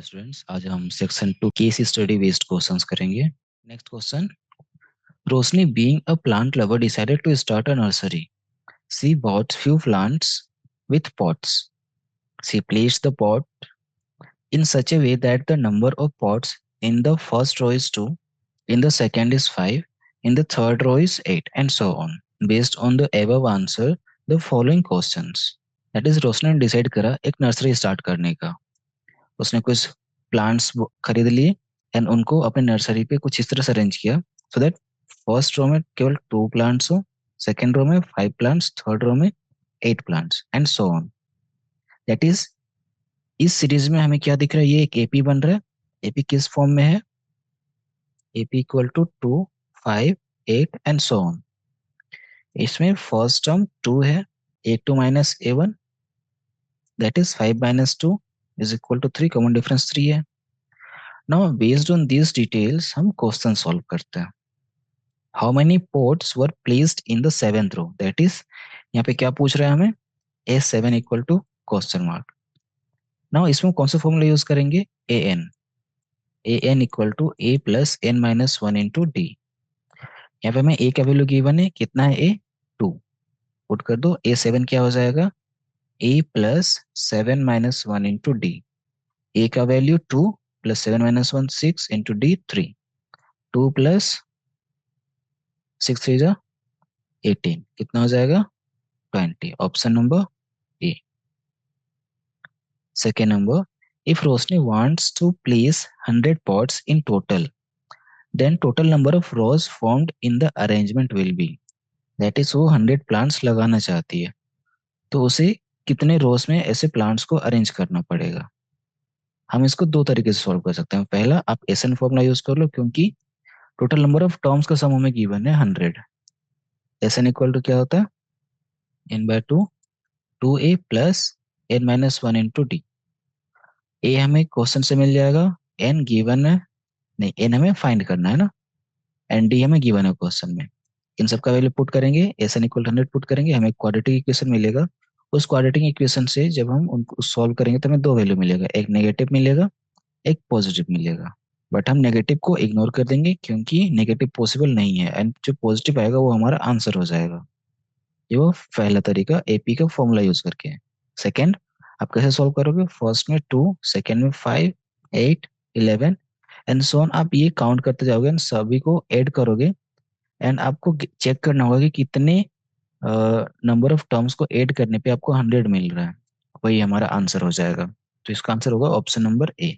Students, आज हम section 2 case study based questions करेंगे। Next question, Roshni being a plant lover decided to start a nursery. She bought few plants with pots. She placed the pot in such a way that the number of pots in the first row is 2, in the second is 5, in the third row is 8, and so on. Based on the above answer the following questions. That is, रोशनी ने decide करा एक nursery start करने का। उसने कुछ plants खरीद लिए and उनको अपने नर्सरी पे कुछ इस तरह से अरेंज किया सो दैट फर्स्ट रो में केवल 2 प्लांट्स हो, सेकेंड रो में 5 प्लांट्स, थर्ड रो में 8 plants, and so on. That is, इस सीरीज में हमें क्या दिख रहा है, ये एक एपी बन रहा है। एपी किस फॉर्म में है? AP equal to 2, 5, 8 and so on. इसमें फर्स्ट टर्म 2 है, A2 minus A1, that is 5 minus 2 is equal to 3, common difference 3 है। Now based on these details हम क्वेश्चन सॉल्व करते हैं। How many ports were placed in the seventh row, that is यहाँ पे क्या पूछ रहा है हमें, A7 equal to question mark. Now इसमें कौन सा फॉर्मूला यूज करेंगे? an equal to a plus n minus 1 into D. यहाँ पे हमें a का वैल्यू गिवन है, कितना है a? 2। पुट कर दो, A7 क्या हो जाएगा? a plus 7 minus 1 into D. a का value 2 plus 7 minus 1 6 into D 3। 2 plus 6 3 जा 18, कितना हो जाएगा? 20। Option number A. Second number, if Rosni wants to place 100 pots in total, then total number of rows formed in the arrangement will be, that is वो 100 plants लगाना चाहती है तो उसे कितने रोज में ऐसे प्लांट्स को अरेंज करना पड़ेगा। हम इसको दो तरीके से सॉल्व कर सकते हैं। पहला, आप एसएन फॉर्मूला यूज कर लो, क्योंकि टोटल नंबर ऑफ टर्म्स का सम हमें गिवन है 100। एसएन इक्वल टू क्या होता है? n/2 2a plus n minus 1 into D. ए हमें क्वेश्चन से मिल जाएगा, एन गिवन है, नहीं एन हमें फाइंड करना है ना, एंड डी हमें गिवन है क्वेश्चन में। इन सब का वैल्यू पुट करेंगे, एस एन इक्वल 100 पुट करेंगे, हमें क्वाड्रेटिक इक्वेशन मिलेगा। उस क्वाड्रेटिक इक्वेशन से जब हम उनको सॉल्व करेंगे तो हमें दो वैल्यू मिलेगा, एक नेगेटिव मिलेगा, एक पॉजिटिव मिलेगा। बट हम नेगेटिव को इग्नोर कर देंगे क्योंकि नेगेटिव पॉसिबल नहीं है, एंड जो पॉजिटिव आएगा वो हमारा आंसर हो जाएगा। ये वो पहला तरीका एपी का फॉर्मूला यूज करके है। सेकेंड, आप कैसे सॉल्व करोगे? फर्स्ट में 2, सेकेंड में 5, 8, 11 एंड सो ऑन। आप ये काउंट करते जाओगे एंड सभी को ऐड करोगे, एंड आपको चेक करना होगा कि कितने नंबर ऑफ टर्म्स को ऐड करने पे आपको 100 मिल रहा है। वही हमारा आंसर हो जाएगा। तो इसका आंसर होगा ऑप्शन नंबर ए।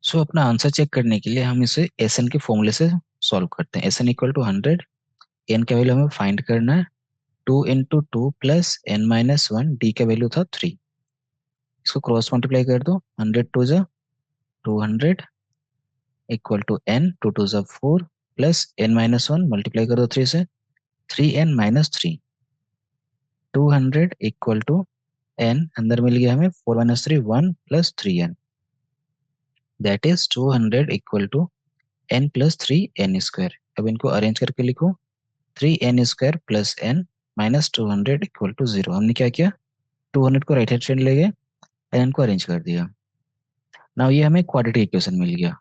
सो अपना आंसर चेक करने के लिए हम इसे एस एन के फॉर्मूले से सॉल्व करते हैं। S N equal to 100, N का वैल्यू हमें फाइंड करना है, 2 into 2 plus N minus 1, D का वैल्यू था 3। इसको क्रॉस मल्टीप्लाई कर दो, 100 टू जा 200 इक्वल टू एन, 2 टू जा 4 प्लस एन माइनस 1 मल्टीप्लाई कर दो 3 से, 3n minus 3। 200 equal to N, अंदर मिल गया हमें 4 minus 3 1 plus 3n, that is 200 equal to N plus 3n square. अब इनको अरेंज करके लिखो, 3n square plus N minus 200 equal to 0। हमने क्या किया, 200 को राइट हैंड साइड ले गए, एन को अरेंज कर दिया। नाउ ये हमें क्वाड्रेटिक इक्वेशन मिल गया।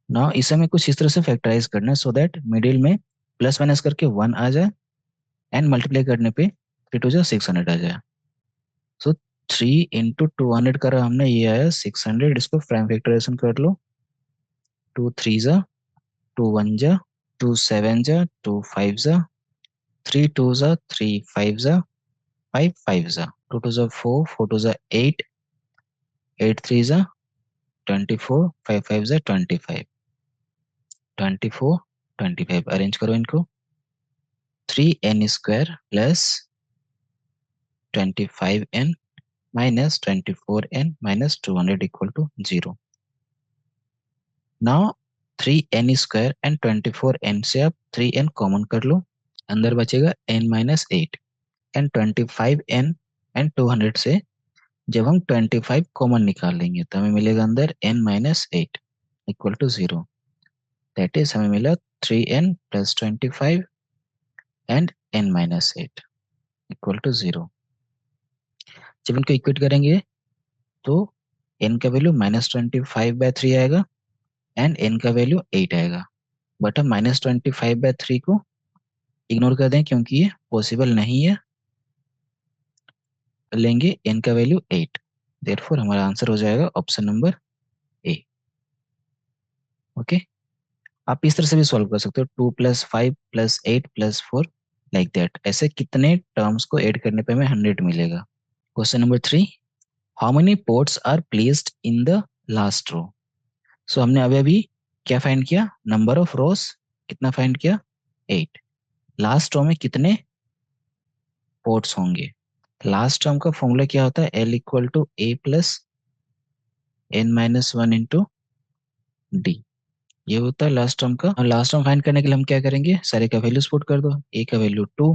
नाउ इसे हमें कुछ इस तरह से फैक्टराइज करना है सो दैट मिडिल में प्लस माइनस करके 1 आ जाए, एंड मल्टीप्लाई करने पे 3 टू 600 आ जाए। सो 3 इंटू 200 करा हमने, ये आया 600। इसको प्राइम फैक्टराइजेशन कर लो, 2 3 जा 2 1 जा 2 7 जा 2 5 जा 3 2 जा 3 5 जा 5 5 जा 2 2 जा 4 4 2 जा 8 8 3 जा 24 5 5 जा 25 24 25। अरेंज करो इनको, 3n square plus 25n minus 24n minus 200 equal to 0। Now 3n square and 24n से आप 3n कॉमन कर लो, अंदर बचेगा n minus 8, and 25n and 200 से जब हम 25 कॉमन निकाल लेंगे तो हमें मिलेगा अंदर n minus 8 equal to 0। That is हमें मिला 3n plus 25 and n minus 8 equal to 0। जब इनको इक्वेट करेंगे तो n का वैल्यू -25/3 आएगा एंड n का वैल्यू 8 आएगा। बट हम -25/3 को इग्नोर कर दें क्योंकि ये पॉसिबल नहीं है, लेंगे n का वैल्यू 8। देयरफॉर हमारा आंसर हो जाएगा ऑप्शन नंबर ए। ओके, आप इस तरह से भी सॉल्व कर सकते हो, 2 + 5 + 8 + 4 लाइक दैट। ऐसे कितने टर्म्स को ऐड करने पे हमें 100 मिलेगा। Question number 3, how many ports are placed in the last row. So हमने अभी अभी क्या फाइंड किया, नंबर ऑफ रोज कितना फाइंड किया, 8। लास्ट रो में कितने पोर्ट्स होंगे। लास्ट टर्म का फॉर्मूला क्या होता है, L = A + n-1 into D, ये होता है लास्ट टर्म का। और लास्ट टर्म फाइंड करने के लिए हम क्या करेंगे, सारे का वैल्यूज पुट कर दो। A का value 2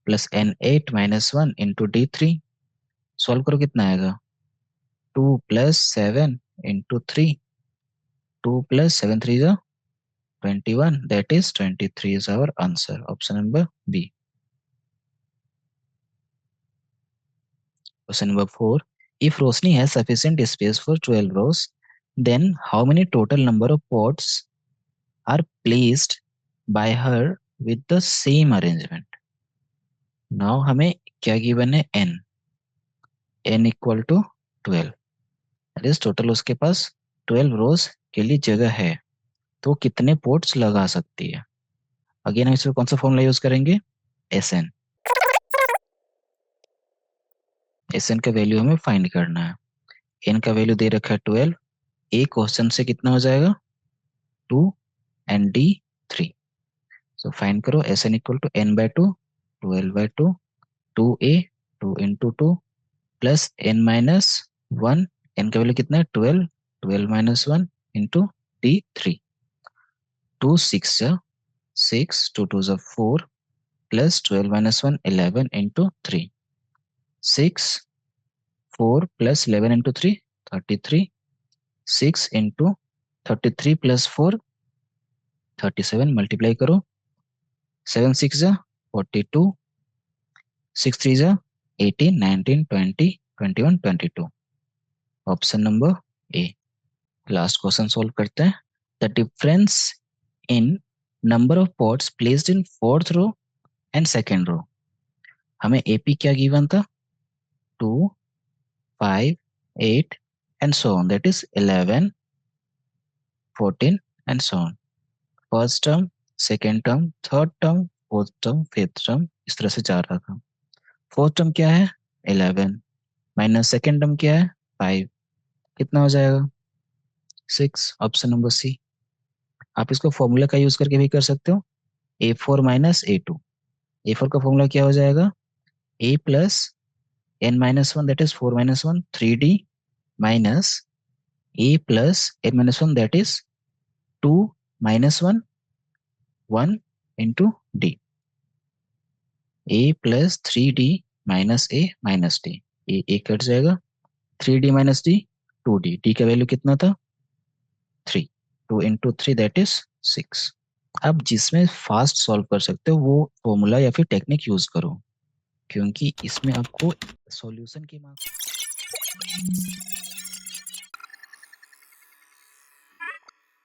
+ n8 - 1 into D3, solve करो कितना आएगा, 2 + 7 into 3, 2 + 7 3 is 21, that is 23 is our answer, option number B. Question number 4. If Rosni has sufficient space for 12 rows, then how many total number of pots are placed by her with the same arrangement? Now हमें क्या given है, n = 12, that is total उसके पास 12 rows के लिए जगह है, तो कितने पोर्ट्स लगा सकती है। अगेन हम इसमें कौन सा फॉर्मूला यूज करेंगे, Sn। Sn का वैल्यू हमें फाइंड करना है। n का वैल्यू दे रखा है 12, ए क्वेश्चन से कितना हो जाएगा, 2 एंड डी 3। सो फाइंड करो, Sn = n/2, 12/2, 2a, 2 × 2 plus n-1, n का वैल्यू कितना है 12, 12 - 1 इंटू d3, 2 6 जा 6, 2 2 जा 4 plus 12 - 1 11 into 3, 6 4 plus 11 into 3 33, 6 into 33 + 4 37, multiply करो, 7 6 जा 42, 6 3 जा 18 19 20 21 22, option number A. Last question solve करते हैं। The difference in number of pots placed in fourth row and second row, हमें एपी क्या गिवन था, 2 5 8 and so on, that is 11 14 and so on. First term, second term, third term, fourth term, fifth term, इस तरह से जा रहा था। Fourth term क्या है, 11 माइनस सेकेंड टर्म क्या है, 5, कितना हो जाएगा, 6, ऑप्शन नंबर सी। आप इसको फॉर्मूला का यूज करके भी कर सकते हो, A4 - A2। A4 का फॉर्मूला क्या हो जाएगा, A + n-1, that is 4 - 1 3D minus A + n-1, that is 2 - 1 1 into D। A + 3D minus A minus D, A cut जाएगा, 3D - D 2D, D का वैल्यू कितना था 3, 2 इंटू 3 दैट इज 6। आप जिसमें फास्ट सॉल्व कर सकते हो वो फॉर्मूला या फिर टेक्निक यूज करो, क्योंकि इसमें आपको सॉल्यूशन की मार्क्स